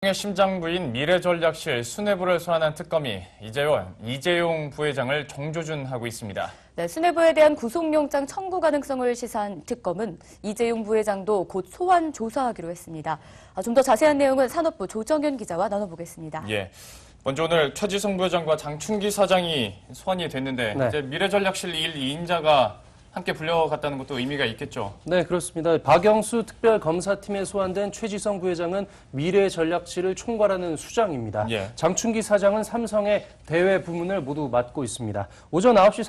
의 심장부인 미래전략실 수뇌부를 소환한 특검이 이재용 부회장을 정조준하고 있습니다. 네, 수뇌부에 대한 구속영장 청구 가능성을 시사한 특검은 이재용 부회장도 곧 소환 조사하기로 했습니다. 좀 더 자세한 내용은 산업부 조정현 기자와 나눠보겠습니다. 예. 먼저 오늘 최지성 부회장과 장충기 사장이 소환이 됐는데 이제 미래전략실 2인자가 함께 불려갔다는 것도 의미가 있겠죠. 네, 그렇습니다. 박영수 특별검사팀에 소환된 최지성 부회장은 미래전략실을 총괄하는 수장입니다. 예. 장충기 사장은 삼성의 대외 부문을 모두 맡고 있습니다. 오전 9시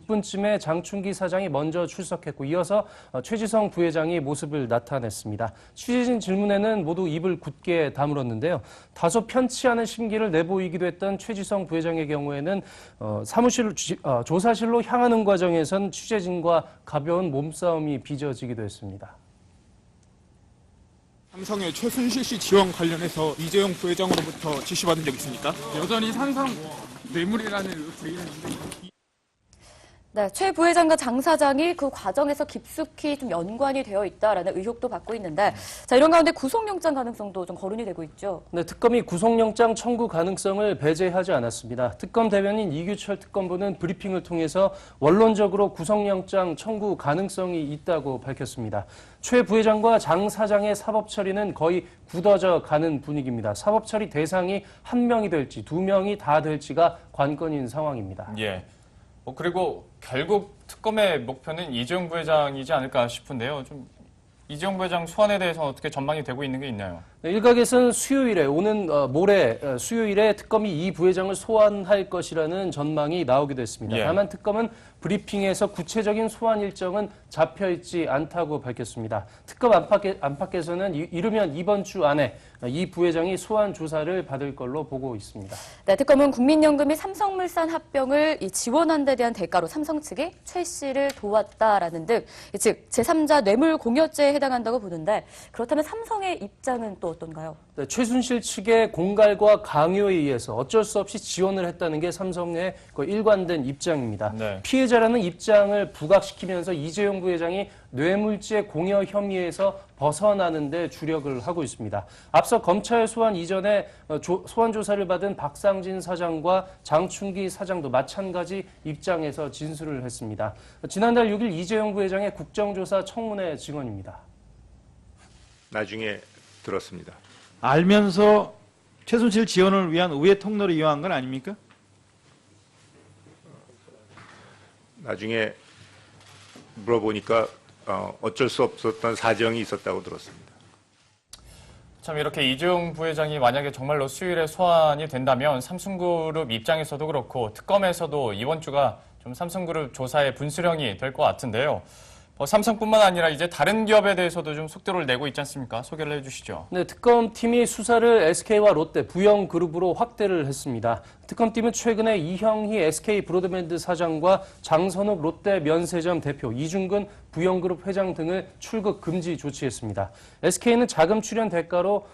36분쯤에 장충기 사장이 먼저 출석했고 이어서 최지성 부회장이 모습을 나타냈습니다. 취재진 질문에는 모두 입을 굳게 다물었는데요. 다소 편치 않은 심기를 내보이기도 했던 최지성 부회장의 경우에는 조사실로 향하는 과정에선 취재진과 가벼운 몸싸움이 빚어지기도 했습니다. 삼성의 최순실 씨 지원 관련해서 이재용 부회장으로부터 지시받은 적 있습니까? 여전히 삼성 뇌물이라는 부인인데. 네, 최 부회장과 장 사장이 그 과정에서 깊숙이 좀 연관이 되어 있다라는 의혹도 받고 있는데, 자, 이런 가운데 구속영장 가능성도 좀 거론이 되고 있죠. 네, 특검이 구속영장 청구 가능성을 배제하지 않았습니다. 특검 대변인 이규철 특검부는 브리핑을 통해서 원론적으로 구속영장 청구 가능성이 있다고 밝혔습니다. 최 부회장과 장 사장의 사법 처리는 거의 굳어져 가는 분위기입니다. 사법 처리 대상이 한 명이 될지 두 명이 다 될지가 관건인 상황입니다. 예. 그리고 결국 특검의 목표는 이재용 부회장이지 않을까 싶은데요. 좀 이재용 부회장 소환에 대해서 어떻게 전망이 되고 있는 게 있나요? 네, 일각에서는 모레 수요일에 특검이 이 부회장을 소환할 것이라는 전망이 나오기도 했습니다. 예. 다만 특검은 브리핑에서 구체적인 소환 일정은 잡혀있지 않다고 밝혔습니다. 특검 안팎에서는 이르면 이번 주 안에 이 부회장이 소환 조사를 받을 걸로 보고 있습니다. 네, 특검은 국민연금이 삼성물산 합병을 지원한 데 대한 대가로 삼성 측이 최 씨를 도왔다라는 등, 즉 제3자 뇌물 공여죄에 해당한다고 보는데, 그렇다면 삼성의 입장은 또 어떤가요? 네, 최순실 측의 공갈과 강요에 의해서 어쩔 수 없이 지원을 했다는 게 삼성의 일관된 입장입니다. 네. 피해자라는 입장을 부각시키면서 이재용 부회장이 뇌물죄 공여 혐의에서 벗어나는 데 주력을 하고 있습니다. 앞서 검찰 소환 이전에 소환 조사를 받은 박상진 사장과 장충기 사장도 마찬가지 입장에서 진술을 했습니다. 지난달 6일 이재용 부회장의 국정조사 청문회 증언입니다. 나중에 들었습니다. 알면서 최순실 지원을 위한 우회 통로를 이용한 건 아닙니까? 나중에 물어보니까 어쩔 수 없었던 사정이 있었다고 들었습니다. 참 이렇게 이재용 부회장이 만약에 정말로 수요일에 소환이 된다면 삼성그룹 입장에서도 그렇고 특검에서도 이번 주가 좀 삼성그룹 조사의 분수령이 될 것 같은데요. 삼성뿐만 아니라 이제 다른 기업에 대해서도 좀 속도를 내고 있지 않습니까? 소개를 해주시죠. 네, 특검팀이 수사를 SK와 롯데, 부영그룹으로 확대를 했습니다. 특검팀은 최근에 이형희 SK브로드밴드 사장과 장선욱 롯데 면세점 대표, 이중근 부영그룹 회장 등을 출국 금지 조치했습니다. SK는 자금 출연 대가로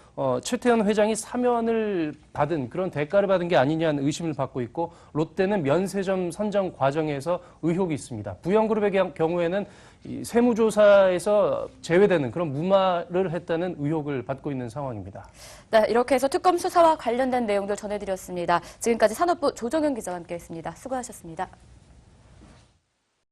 최태원 회장이 사면을 받은 그런 대가를 받은 게 아니냐는 의심을 받고 있고, 롯데는 면세점 선정 과정에서 의혹이 있습니다. 부영그룹의 경우에는 이 세무조사에서 제외되는 그런 무마를 했다는 의혹을 받고 있는 상황입니다. 네, 이렇게 해서 특검 수사와 관련된 내용들 전해드렸습니다. 지금까지 산업부 조정현 기자와 함께했습니다. 수고하셨습니다.